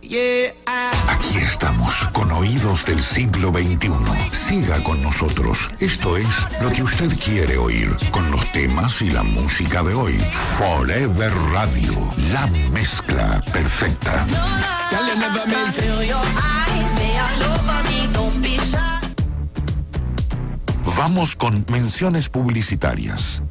Aquí estamos, con oídos del siglo XXI. Siga con nosotros. Esto es lo que usted quiere oír, con los temas y la música de hoy. Forever Radio, la mezcla perfecta. Vamos con menciones publicitarias.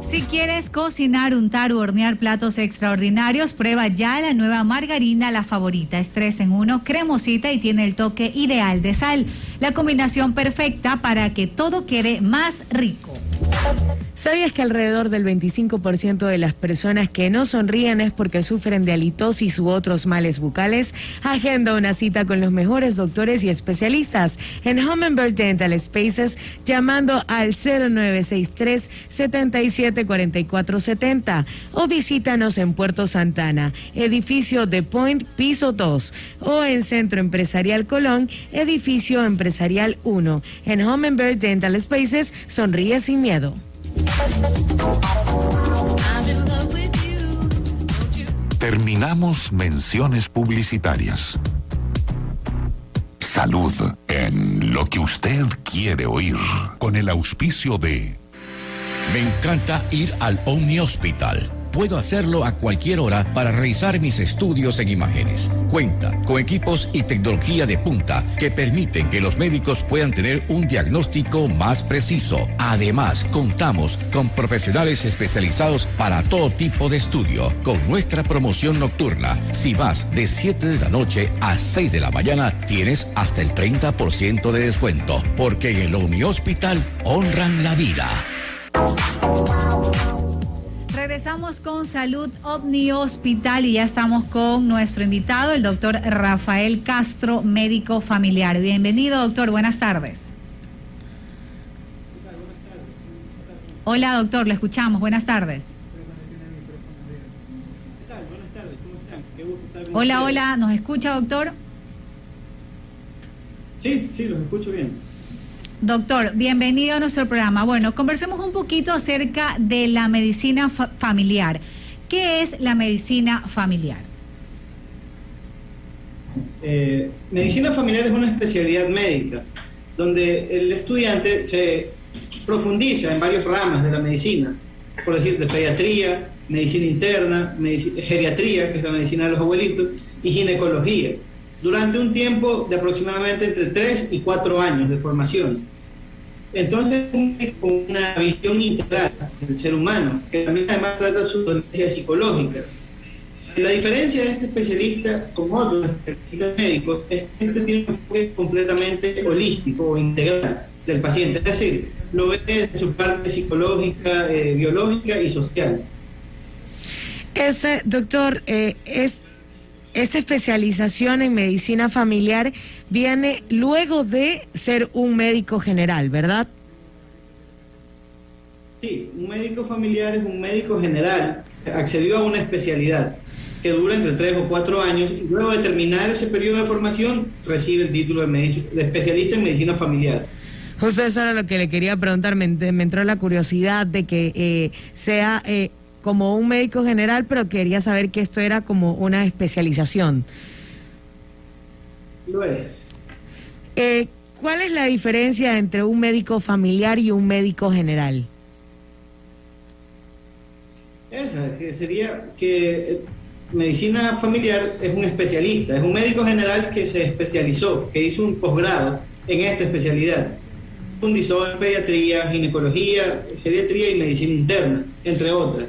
Si quieres cocinar, untar o hornear platos extraordinarios, prueba ya la nueva margarina La Favorita. Es 3 en 1, cremosita y tiene el toque ideal de sal. La combinación perfecta para que todo quede más rico. ¿Sabías que alrededor del 25% de las personas que no sonríen es porque sufren de halitosis u otros males bucales? Agenda una cita con los mejores doctores y especialistas en Hummingbird Dental Spaces llamando al 0963-774470 o visítanos en Puerto Santana, edificio The Point, piso 2, o en Centro Empresarial Colón, edificio Empresarial 1. En Hummingbird Dental Spaces, sonríe sin miedo. Terminamos menciones publicitarias. Salud en lo que usted quiere oír. Con el auspicio de... Me encanta ir al Omni Hospital. Puedo hacerlo a cualquier hora para realizar mis estudios en imágenes. Cuenta con equipos y tecnología de punta que permiten que los médicos puedan tener un diagnóstico más preciso. Además, contamos con profesionales especializados para todo tipo de estudio. Con nuestra promoción nocturna, si vas de 7 de la noche a 6 de la mañana, tienes hasta el 30% de descuento. Porque en el Omni Hospital honran la vida. Regresamos con Salud Omni Hospital y ya estamos con nuestro invitado, el doctor Rafael Castro, médico familiar. Bienvenido, doctor. Buenas tardes. Hola, doctor. Le escuchamos. Buenas tardes. Hola, hola. ¿Nos escucha, doctor? Sí, los escucho bien. Doctor, bienvenido a nuestro programa. Bueno, conversemos un poquito acerca de la medicina familiar. ¿Qué es la medicina familiar? Medicina familiar es una especialidad médica donde el estudiante se profundiza en varias ramas de la medicina, por decir, de pediatría, medicina interna, geriatría, que es la medicina de los abuelitos, y ginecología, durante un tiempo de aproximadamente entre 3 y 4 años de formación. Entonces, con una visión integral del ser humano, que también además trata sus dolencias psicológicas. La diferencia de este especialista con otros especialistas médicos es que este tiene un enfoque completamente holístico o integral del paciente, es decir, lo ve desde su parte psicológica, biológica y social. Doctor, esta especialización en medicina familiar viene luego de ser un médico general, ¿verdad? Sí, un médico familiar es un médico general que accedió a una especialidad que dura entre 3 o 4 años y luego de terminar ese periodo de formación recibe el título de especialista en medicina familiar. Justo eso era lo que le quería preguntar, me entró la curiosidad de que sea... como un médico general, pero quería saber que esto era como una especialización. Lo es. ¿Cuál es la diferencia entre un médico familiar y un médico general? Esa sería que medicina familiar es un especialista, es un médico general que se especializó, que hizo un posgrado en esta especialidad. Profundizó en pediatría, ginecología, geriatría y medicina interna, entre otras.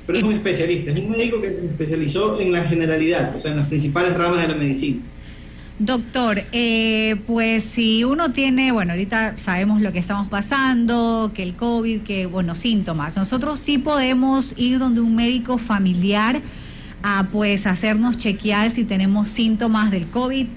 Pero es un especialista, es un médico que se especializó en la generalidad, o sea, en las principales ramas de la medicina. Doctor, pues si uno tiene, bueno, ahorita sabemos lo que estamos pasando, que el COVID, que, bueno, síntomas. Nosotros sí podemos ir donde un médico familiar a, pues, hacernos chequear si tenemos síntomas del COVID.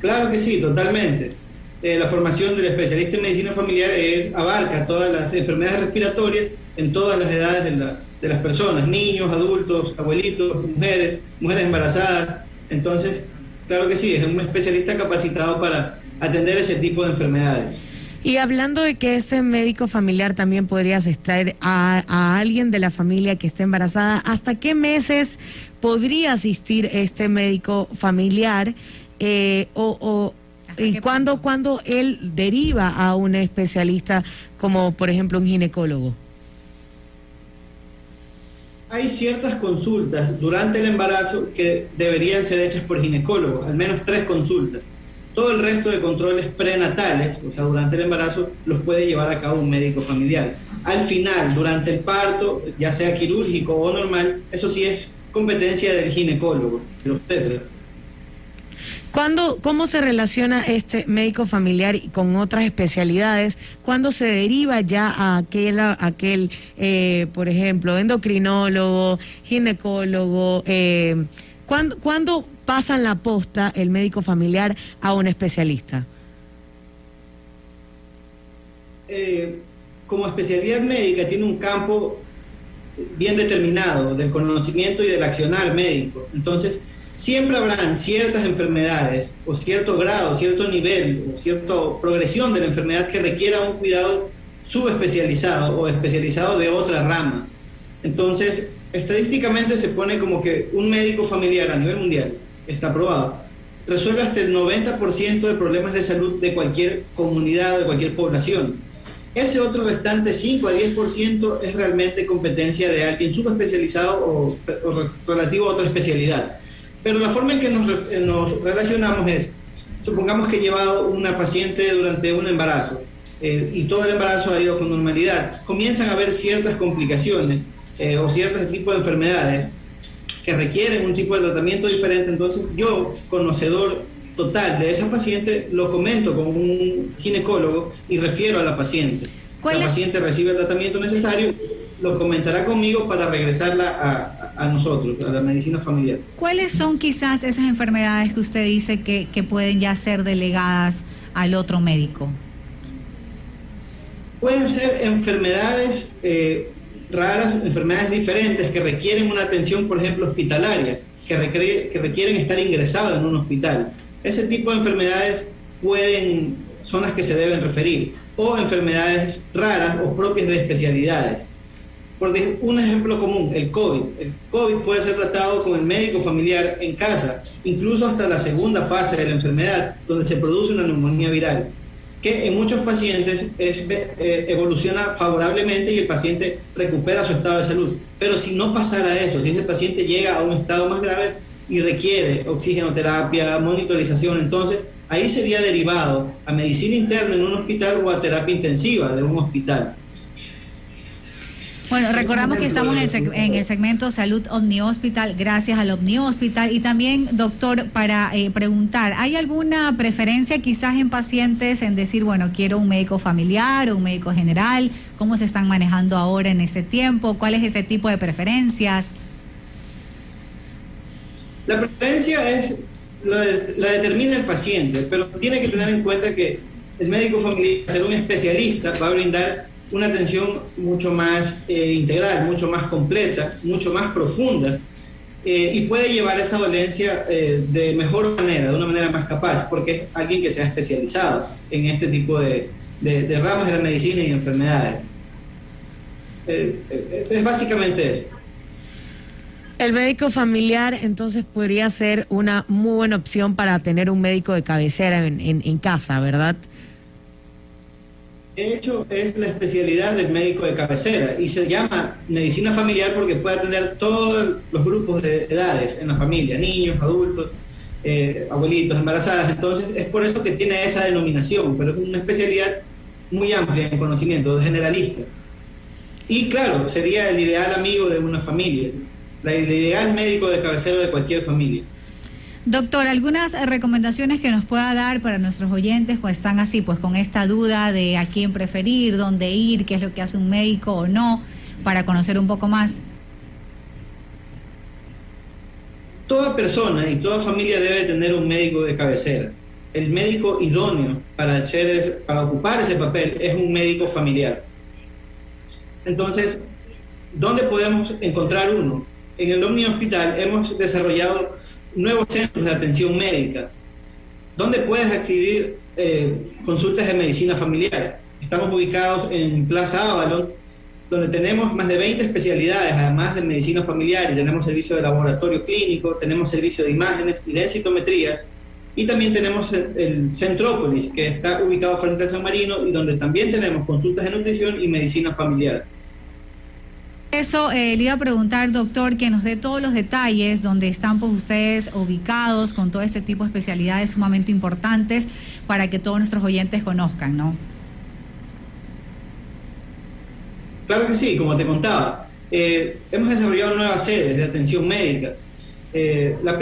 Claro que sí, totalmente. La formación del especialista en medicina familiar abarca todas las enfermedades respiratorias en todas las edades de las personas, niños, adultos, abuelitos, mujeres embarazadas. Entonces, claro que sí, es un especialista capacitado para atender ese tipo de enfermedades. Y hablando de que este médico familiar también podría asistir a alguien de la familia que esté embarazada, ¿hasta qué meses podría asistir este médico familiar? ¿Y cuándo él deriva a un especialista como por ejemplo un ginecólogo? Hay ciertas consultas durante el embarazo que deberían ser hechas por ginecólogos, al menos 3 consultas. Todo el resto de controles prenatales, o sea, durante el embarazo, los puede llevar a cabo un médico familiar. Al final, durante el parto, ya sea quirúrgico o normal, eso sí es competencia del ginecólogo, del obstetra. ¿Cómo se relaciona este médico familiar con otras especialidades? ¿Cuándo se deriva ya a aquel por ejemplo, endocrinólogo, ginecólogo? ¿Cuándo pasan la posta el médico familiar a un especialista? Como especialidad médica tiene un campo bien determinado del conocimiento y del accionar médico. Entonces, siempre habrán ciertas enfermedades o cierto grado, cierto nivel o cierta progresión de la enfermedad que requiera un cuidado subespecializado o especializado de otra rama. Entonces, estadísticamente se pone como que un médico familiar a nivel mundial, está probado, resuelve hasta el 90% de problemas de salud de cualquier comunidad, de cualquier población. Ese otro restante 5 a 10% es realmente competencia de alguien subespecializado o relativo a otra especialidad. Pero la forma en que nos relacionamos es, supongamos que he llevado una paciente durante un embarazo y todo el embarazo ha ido con normalidad, comienzan a haber ciertas complicaciones o ciertos tipos de enfermedades que requieren un tipo de tratamiento diferente. Entonces yo, conocedor total de esa paciente, lo comento con un ginecólogo y refiero a la paciente. La paciente recibe el tratamiento necesario, lo comentará conmigo para regresarla a nosotros, a la medicina familiar. ¿Cuáles son quizás esas enfermedades que usted dice que pueden ya ser delegadas al otro médico? Pueden ser enfermedades raras, enfermedades diferentes que requieren una atención, por ejemplo, hospitalaria, que requieren estar ingresados en un hospital. Ese tipo de enfermedades son las que se deben referir, o enfermedades raras o propias de especialidades. Por un ejemplo común, el COVID. El COVID puede ser tratado con el médico familiar en casa, incluso hasta la segunda fase de la enfermedad, donde se produce una neumonía viral, que en muchos pacientes evoluciona favorablemente y el paciente recupera su estado de salud. Pero si no pasara eso, si ese paciente llega a un estado más grave y requiere oxigenoterapia, monitorización, entonces ahí sería derivado a medicina interna en un hospital o a terapia intensiva de un hospital. Bueno, recordamos que estamos en el segmento Salud Omni Hospital, gracias al Omni Hospital. Y también, doctor, para preguntar, ¿hay alguna preferencia quizás en pacientes en decir, bueno, quiero un médico familiar o un médico general? ¿Cómo se están manejando ahora en este tiempo? ¿Cuál es este tipo de preferencias? La preferencia la determina el paciente, pero tiene que tener en cuenta que el médico familiar, ser un especialista, va a brindar una atención mucho más integral, mucho más completa, mucho más profunda, y puede llevar esa dolencia de mejor manera, de una manera más capaz, porque es alguien que se ha especializado en este tipo de ramas de la medicina y enfermedades. Es básicamente eso. El médico familiar entonces podría ser una muy buena opción para tener un médico de cabecera en casa, ¿verdad? De hecho, es la especialidad del médico de cabecera y se llama medicina familiar porque puede atender todos los grupos de edades en la familia, niños, adultos, abuelitos, embarazadas. Entonces, es por eso que tiene esa denominación, pero es una especialidad muy amplia en conocimiento, generalista. Y claro, sería el ideal amigo de una familia, el ideal médico de cabecera de cualquier familia. Doctor, ¿algunas recomendaciones que nos pueda dar para nuestros oyentes cuando están así, pues con esta duda de a quién preferir, dónde ir, qué es lo que hace un médico o no, para conocer un poco más? Toda persona y toda familia debe tener un médico de cabecera. El médico idóneo para ocupar ese papel es un médico familiar. Entonces, ¿dónde podemos encontrar uno? En el Omni Hospital hemos desarrollado nuevos centros de atención médica, donde puedes consultas de medicina familiar. Estamos ubicados en Plaza Avalon, donde tenemos más de 20 especialidades, además de medicina familiar, y tenemos servicio de laboratorio clínico, tenemos servicio de imágenes y densitometrías, y también tenemos el Centrópolis, que está ubicado frente al San Marino, y donde también tenemos consultas de nutrición y medicina familiar. Eso le iba a preguntar, doctor, que nos dé todos los detalles donde están pues ustedes ubicados con todo este tipo de especialidades sumamente importantes para que todos nuestros oyentes conozcan, ¿no? Claro que sí, como te contaba. Hemos desarrollado nuevas sedes de atención médica. La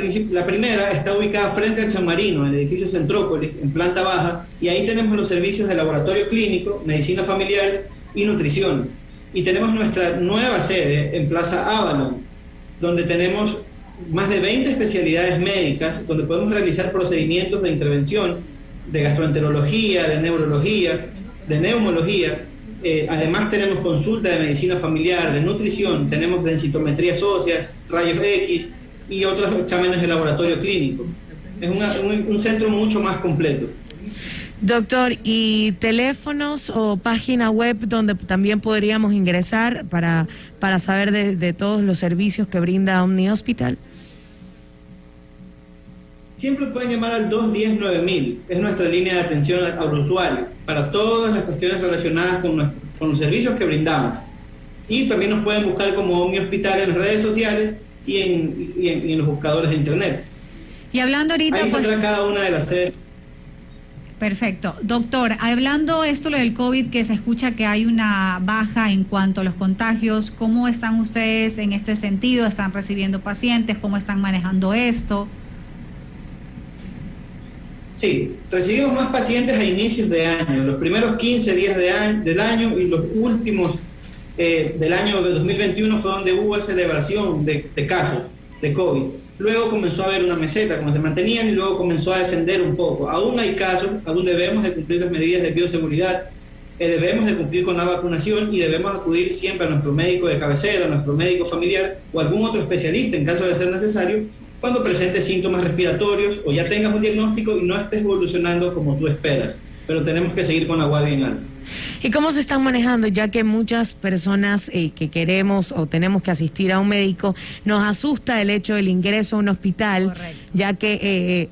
primera está ubicada frente al San Marino, en el edificio Centrópolis, en planta baja, y ahí tenemos los servicios de laboratorio clínico, medicina familiar y nutrición. Y tenemos nuestra nueva sede en Plaza Avalon, donde tenemos más de 20 especialidades médicas, donde podemos realizar procedimientos de intervención, de gastroenterología, de neurología, de neumología. Además tenemos consulta de medicina familiar, de nutrición, tenemos densitometrías óseas, rayos X y otros exámenes de laboratorio clínico. Es un centro mucho más completo. Doctor, ¿y teléfonos o página web donde también podríamos ingresar para saber de todos los servicios que brinda Omni Hospital? Siempre pueden llamar al 210-9000, es nuestra línea de atención al usuario, para todas las cuestiones relacionadas con los servicios que brindamos. Y también nos pueden buscar como Omni Hospital en las redes sociales y en los buscadores de internet. Y hablando ahorita... Ahí saldrá cada una de las sedes. Perfecto. Doctor, hablando esto lo del COVID, que se escucha que hay una baja en cuanto a los contagios, ¿cómo están ustedes en este sentido? ¿Están recibiendo pacientes? ¿Cómo están manejando esto? Sí, recibimos más pacientes a inicios de año, los primeros 15 días del año y los últimos del año de 2021 fue donde hubo celebración de casos de COVID. Luego comenzó a haber una meseta, como se mantenían, y luego comenzó a descender un poco. Aún hay casos, aún debemos de cumplir las medidas de bioseguridad, debemos de cumplir con la vacunación y debemos acudir siempre a nuestro médico de cabecera, a nuestro médico familiar o algún otro especialista en caso de ser necesario, cuando presentes síntomas respiratorios o ya tengas un diagnóstico y no estés evolucionando como tú esperas. Pero tenemos que seguir con la guardia en alto. ¿Y cómo se están manejando? Ya que muchas personas que queremos o tenemos que asistir a un médico, nos asusta el hecho del ingreso a un hospital. Correcto. Ya que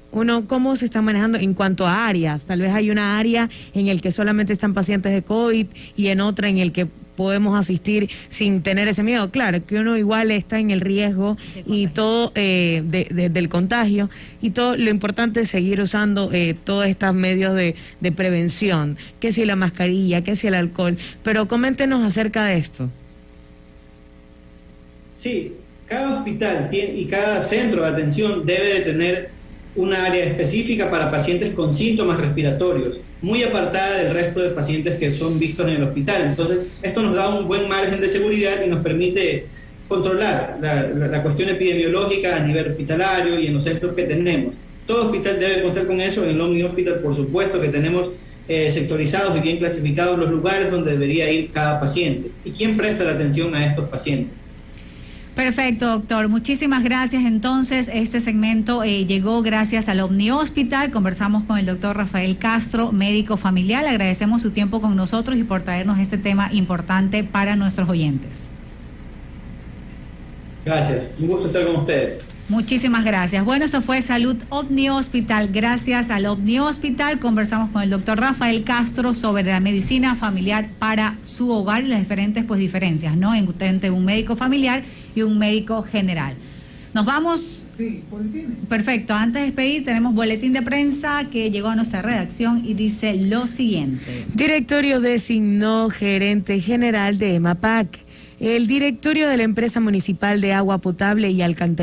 ¿cómo se están manejando en cuanto a áreas? Tal vez hay una área en el que solamente están pacientes de COVID y en otra en el que podemos asistir sin tener ese miedo. Claro, que uno igual está en el riesgo y todo del contagio, y todo lo importante es seguir usando todos estos medios de prevención, que si la mascarilla, que si el alcohol, pero coméntenos acerca de esto. Sí, cada hospital y cada centro de atención debe de tener una área específica para pacientes con síntomas respiratorios, muy apartada del resto de pacientes que son vistos en el hospital. Entonces, esto nos da un buen margen de seguridad y nos permite controlar la cuestión epidemiológica a nivel hospitalario y en los centros que tenemos. Todo hospital debe contar con eso. En el Omni Hospital, por supuesto, que tenemos sectorizados y bien clasificados los lugares donde debería ir cada paciente y quién presta la atención a estos pacientes. Perfecto, doctor. Muchísimas gracias. Entonces, este segmento llegó gracias al Omni Hospital. Conversamos con el doctor Rafael Castro, médico familiar. Le agradecemos su tiempo con nosotros y por traernos este tema importante para nuestros oyentes. Gracias. Un gusto estar con ustedes. Muchísimas gracias. Bueno, esto fue Salud Omni Hospital. Gracias al Omni Hospital conversamos con el doctor Rafael Castro sobre la medicina familiar para su hogar y las diferentes diferencias, ¿no? Entre un médico familiar y un médico general. Nos vamos. Sí, boletín. Perfecto. Antes de despedir, tenemos boletín de prensa que llegó a nuestra redacción y dice lo siguiente. Directorio designó gerente general de EMAPAC. El directorio de la empresa municipal de agua potable y alcantarillado